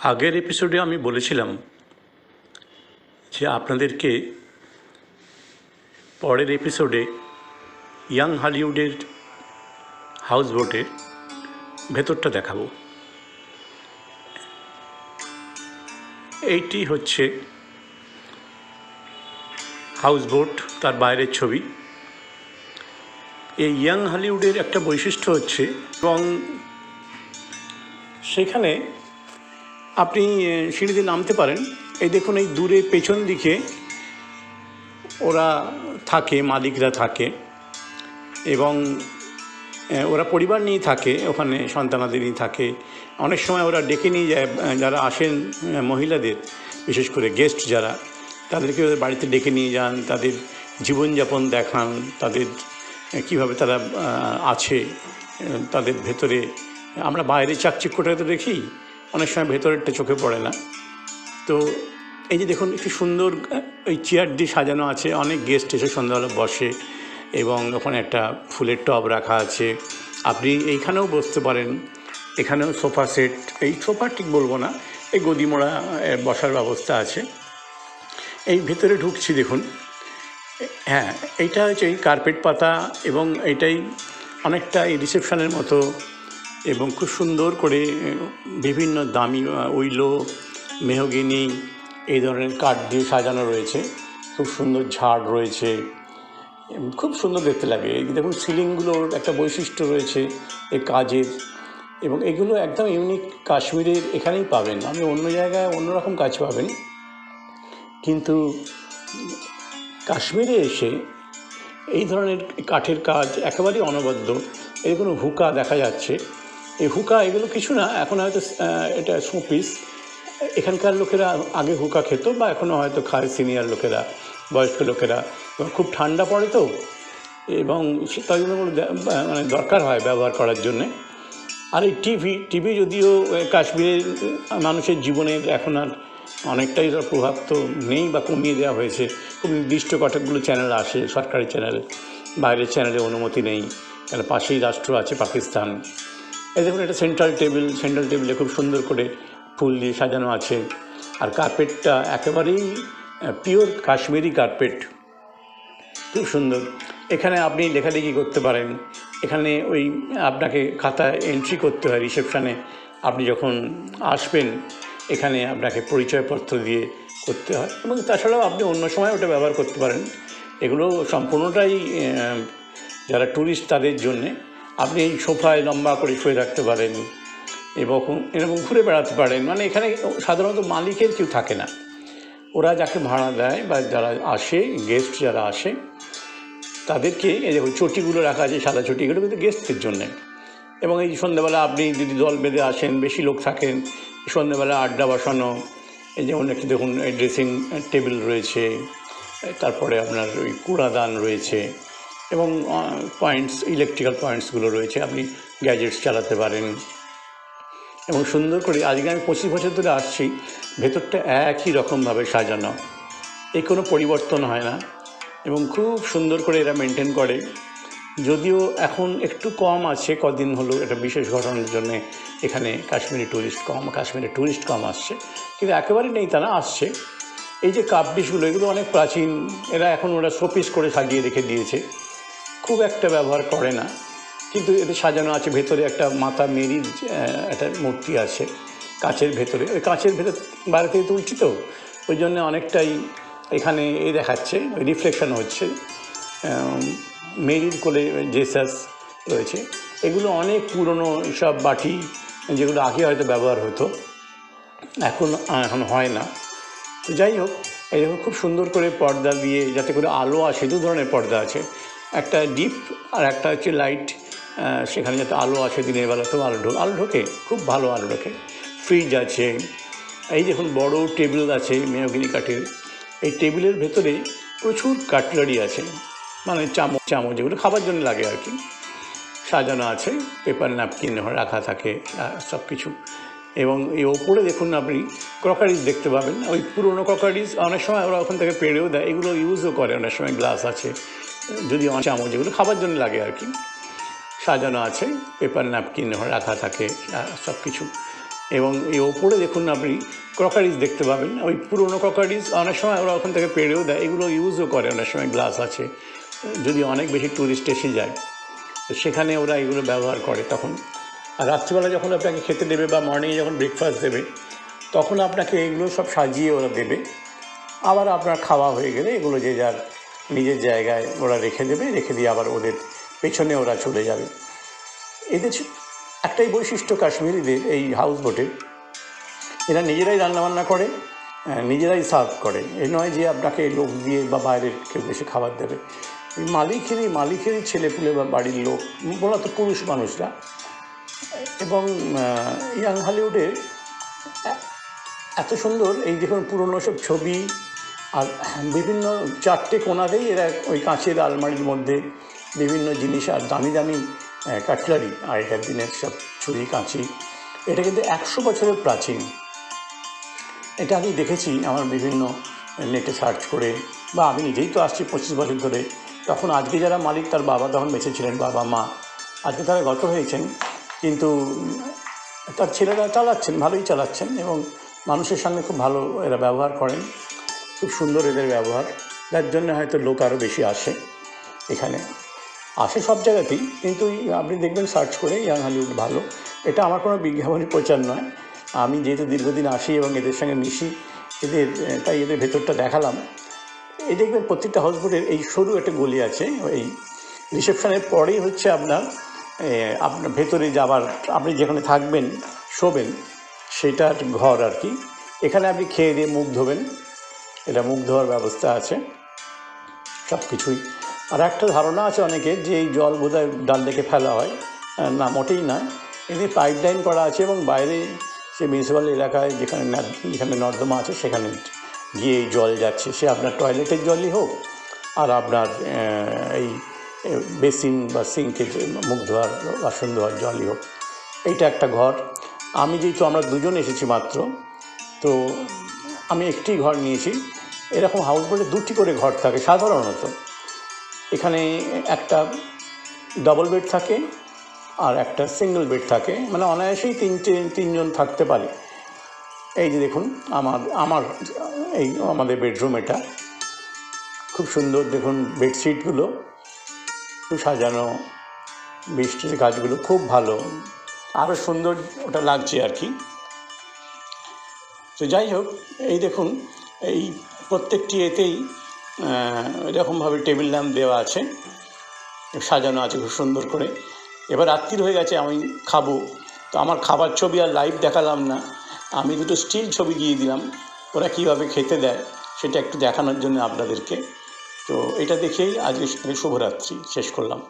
আগের এপিসোডে আমি বলেছিলাম যে আপনাদেরকে পরের এপিসোডে ইয়াং হলিউডের হাউসবোটের ভেতরটা দেখাবো। এইটি হচ্ছে হাউসবোট, তার বাইরের ছবি। এই ইয়াং হলিউডের একটা বৈশিষ্ট্য হচ্ছে, এবং সেখানে আপনি সিঁড়িতে নামতে পারেন। এই দেখুন, এই দূরে পেছন দিকে ওরা থাকে, মালিকরা থাকে, এবং ওরা পরিবার নিয়ে থাকে, ওখানে সন্তানাদি নিয়ে থাকে। অনেক সময় ওরা ডেকে নিয়ে যায়, যারা আসেন মহিলাদের, বিশেষ করে গেস্ট যারা, তাদেরকে ওদের বাড়িতে ডেকে নিয়ে যান, তাদের জীবনযাপন দেখান, তাদের কীভাবে তারা আছে, তাদের ভেতরে। আমরা বাইরে চাকচিক্যটা তো দেখি, অনেক সময় ভেতরেরটা চোখে পড়ে না। তো এই যে দেখুন, একটু সুন্দর ওই চেয়ার দিয়ে সাজানো আছে, অনেক গেস্ট এসে সন্ধ্যাবেলা বসে, এবং ওখানে একটা ফুলের টব রাখা আছে। আপনি এইখানেও বসতে পারেন, এখানেও সোফা সেট, এই সোফা ঠিক বলবো না, এই গদিমোড়া বসার ব্যবস্থা আছে। এই ভেতরে ঢুকছি, দেখুন, হ্যাঁ, এইটা হচ্ছে এই কার্পেট পাতা, এবং এইটাই অনেকটা এই রিসেপশনের মতো, এবং খুব সুন্দর করে বিভিন্ন দামি উইলো, মেহগিনি, এই ধরনের কাঠ দিয়ে সাজানো রয়েছে। খুব সুন্দর ঝাড় রয়েছে, খুব সুন্দর দেখতে লাগে। এই দেখুন, সিলিংগুলোর একটা বৈশিষ্ট্য রয়েছে এই কাজের, এবং এগুলো একদম ইউনিক, কাশ্মীরের এখানেই পাবেন। আপনি অন্য জায়গায় অন্যরকম কাজ পাবেন, কিন্তু কাশ্মীরে এসে এই ধরনের কাঠের কাজ একেবারেই অনবদ্য। এর কোনো হুকা দেখা যাচ্ছে, এই হুকা এগুলো কিছু না, এখন হয়তো এটা শোপিস। এখানকার লোকেরা আগে হুকা খেত, বা এখনও হয়তো খায়, সিনিয়র লোকেরা, বয়স্ক লোকেরা। খুব ঠান্ডা পড়ে তো, এবং তাই জন্য মানে দরকার হয় ব্যবহার করার জন্যে। আর এই টিভি যদিও কাশ্মীরের মানুষের জীবনের এখন আর অনেকটাই প্রভাব তো নেই, বা কমিয়ে দেওয়া হয়েছে। খুব নির্দিষ্ট কতকগুলো চ্যানেল আসে, সরকারি চ্যানেল, বাইরের চ্যানেলে অনুমতি নেই, কারণ পাশেই রাষ্ট্র আছে পাকিস্তান। এই দেখুন, এটা সেন্ট্রাল টেবিলে খুব সুন্দর করে ফুল দিয়ে সাজানো আছে। আর কার্পেটটা একেবারেই পিওর কাশ্মীরি কার্পেট, খুব সুন্দর। এখানে আপনি লেখালেখি করতে পারেন। এখানে ওই আপনাকে খাতায় এন্ট্রি করতে হয় রিসেপশানে, আপনি যখন আসবেন এখানে আপনাকে পরিচয়পত্র দিয়ে করতে হয়, এবং তাছাড়াও আপনি অন্য সময় ওটা ব্যবহার করতে পারেন। এগুলো সম্পূর্ণটাই যারা ট্যুরিস্ট তাদের জন্যে। আপনি এই সোফায় লম্বা করে শুয়ে থাকতে পারেন, এবং এরকম ঘুরে বেড়াতে পারেন। মানে এখানে সাধারণত মালিকের কেউ থাকে না, ওরা যাকে ভাড়া দেয় বা যারা আসে, গেস্ট যারা আসে, তাদেরকে এই দেখুন চটিগুলো রাখা আছে, সাদা চটি, এগুলো কিন্তু গেস্টদের জন্যে। এবং এই সন্ধ্যেবেলা আপনি যদি দল বেঁধে আসেন, বেশি লোক থাকেন, সন্ধ্যেবেলা আড্ডা বসানো। এই যেমন একটি দেখুন, এই ড্রেসিং টেবিল রয়েছে, তারপরে আপনার ওই কূড়াদান রয়েছে, এবং ইলেকট্রিক্যাল পয়েন্টসগুলো রয়েছে, আপনি গ্যাজেটস চালাতে পারেন। এবং সুন্দর করে, আজকে আমি 25 বছর ধরে আসছি, ভেতরটা একই রকমভাবে সাজানো, এই কোনো পরিবর্তন হয় না, এবং খুব সুন্দর করে এরা মেনটেন করে। যদিও এখন একটু কম আছে, কদিন হলো এটা বিশেষ ঘটনার জন্য এখানে কাশ্মীরি ট্যুরিস্ট কম আসছে, কিন্তু একেবারেই নেই, তারা আসছে। এই যে কাপ ডিশগুলো, এগুলো অনেক প্রাচীন, ওরা শোপিস করে সাজিয়ে রেখে দিয়েছে, খুব একটা ব্যবহার করে না, কিন্তু এতে সাজানো আছে। ভেতরে একটা মাতা মেরির একটা মূর্তি আছে কাচের ভেতরে, ওই কাচের ভেতর বাইরে থেকে তুলছি তো, ওই জন্য অনেকটাই এখানে এই দেখাচ্ছে, রিফ্লেকশন হচ্ছে। মেরির কোলে জেসাস রয়েছে। এগুলো অনেক পুরনো সব বাটি, যেগুলো আগে হয়তো ব্যবহার হতো, এখন হয় না। তো যাই হোক, এই দেখুন খুব সুন্দর করে পর্দা দিয়ে, যাতে করে আলো আসে। দু ধরনের পর্দা আছে, একটা ডিপ আর একটা হচ্ছে লাইট, সেখানে যাতে আলো আসে, দিনের বেলাতেও আলো ঢোকে, খুব ভালো আলো ঢোকে। ফ্রিজ আছে, এই দেখুন বড় টেবিল আছে মেহগিনি কাঠের। এই টেবিলের ভেতরে প্রচুর কাটলারি আছে, মানে চামচ যেগুলো খাবার জন্য লাগে আর কি, সাজানো আছে। পেপার ন্যাপকিন রাখা থাকে, সব কিছু। এবং এই ওপরে দেখুন আপনি ক্রকারিজ দেখতে পাবেন, ওই পুরনো ক্রকারিজ। অনেক সময় ওরা ওখান থেকে পেড়েও দেয়, এগুলো ইউজও করে অনেক সময়। গ্লাস আছে, যদি চামচ যেগুলো খাবার জন্য লাগে আর কি, সাজানো আছে। পেপার ন্যাপকিন রাখা থাকে, সব কিছু। এবং এই ওপরে দেখুন আপনি ক্রকারিজ দেখতে পাবেন, ওই পুরনো ক্রকারিজ অনেক সময় ওরা ওখান থেকে পেড়েও দেয়, এগুলো ইউজও করে অনেক সময়, গ্লাস আছে যদি অনেক বেশি ট্যুরিস্ট এসে যায় তো সেখানে ওরা এগুলো ব্যবহার করে তখন। আর রাত্রিবেলা যখন আপনাকে খেতে দেবে বা মর্নিংয়ে যখন ব্রেকফাস্ট দেবে তখন আপনাকে এগুলো সব সাজিয়ে ওরা দেবে। আবার আপনার খাওয়া হয়ে গেলে এগুলো যে যার নিজের জায়গায় ওরা রেখে দেবে, রেখে দিয়ে আবার ওদের পেছনে ওরা চলে যাবে। এদের একটাই বৈশিষ্ট্য কাশ্মীরিদের এই হাউস বোটের, এরা নিজেরাই রান্নাবান্না করে, নিজেরাই সার্ভ করে। এই নয় যে আপনাকে লোক দিয়ে বা বাইরের কেউ এসে খাবার দেবে। মালিকেরই ছেলেপুলে বা বাড়ির লোক, মূলত পুরুষ মানুষরা। এবং ইয়াং হলিউডে এত সুন্দর এই দেখুন পুরনো সব ছবি, আর বিভিন্ন 4টে কোণাতেই এরা ওই কাঁচের আলমারির মধ্যে বিভিন্ন জিনিস, আর দামি দামি কাটলারি আগেকার দিনের সব ছুরি কাঁচি। এটা কিন্তু 100 বছরের প্রাচীন। এটা আমি দেখেছি আমার বিভিন্ন নেটে সার্চ করে, বা আমি নিজেই তো আসছি 25 বছর ধরে। তখন আজকে যারা মালিক তার বাবা তখন বেঁচে ছিলেন, বাবা মা, আজকে তারা গত হয়েছেন, কিন্তু তার ছেলেরা চালাচ্ছেন, ভালোই চালাচ্ছেন এবং মানুষের সঙ্গে খুব ভালো এরা ব্যবহার করেন। খুব সুন্দর এদের ব্যবহার, যার জন্য হয়তো লোক আরও বেশি আসে এখানে, আসে সব জায়গাতেই। কিন্তু আপনি দেখবেন সার্চ করে ইয়াং হলিউড ভালো। এটা আমার কোনো বিজ্ঞাপনী প্রচার নয়, আমি যেহেতু দীর্ঘদিন আসি এবং এদের সঙ্গে মিশি, তাই এদের ভেতরটা দেখালাম। এই দেখবেন প্রত্যেকটা হাউসবোটের এই সরু একটা গলি আছে, এই রিসেপশনের পরেই হচ্ছে আপনার ভেতরে যাবার, আপনি যেখানে থাকবেন শোবেন সেটার ঘর আর কি। এখানে আপনি খেয়ে দিয়ে মুখ ধোবেন, এটা মুখ ধোয়ার ব্যবস্থা আছে সব কিছুই। আর একটা ধারণা আছে অনেকের যে এই জল বোধহয় ডাল থেকে ফেলা হয়, না মোটেই নয়, এদের পাইপ লাইন করা আছে এবং বাইরে সে মিউনিসিপ্যাল এলাকায় যেখানে নর্দমা আছে সেখানে গিয়ে এই জল যাচ্ছে, সে আপনার টয়লেটের জলই হোক আর আপনার এই বেসিন বা সিঙ্কে মুখ ধোয়ার বাসন ধোয়ার জলই হোক। এইটা একটা ঘর। আমি যেহেতু আমরা দুজন এসেছি মাত্র, তো আমি একটি ঘর নিয়েছি। এরকম হাউসবোটে 2টি করে ঘর থাকে সাধারণত। এখানে একটা ডবল বেড থাকে আর একটা সিঙ্গেল বেড থাকে, মানে অনায়াসেই 3জন থাকতে পারে। এই যে দেখুন আমাদের বেডরুম, এটা খুব সুন্দর। দেখুন বেডশিটগুলো খুব সাজানো, বৃষ্টির গাছগুলো খুব ভালো, আরও সুন্দর ওটা লাগছে আর কি। তো যাই হোক, এই দেখুন এই প্রত্যেকটি এতেই এরকমভাবে টেবিল ল্যাম্প দেওয়া আছে, সাজানো আছে খুব সুন্দর করে। এবার রাত্রির হয়ে গেছে, আমি খাবো, তো আমার খাবার ছবি আর লাইভ দেখালাম না, আমি 2টো স্টিল ছবি দিয়ে দিলাম ওরা কীভাবে খেতে দেয় সেটা একটু দেখানোর জন্য আপনাদেরকে। তো এটা দেখেই আজকে শুভরাত্রি শেষ করলাম।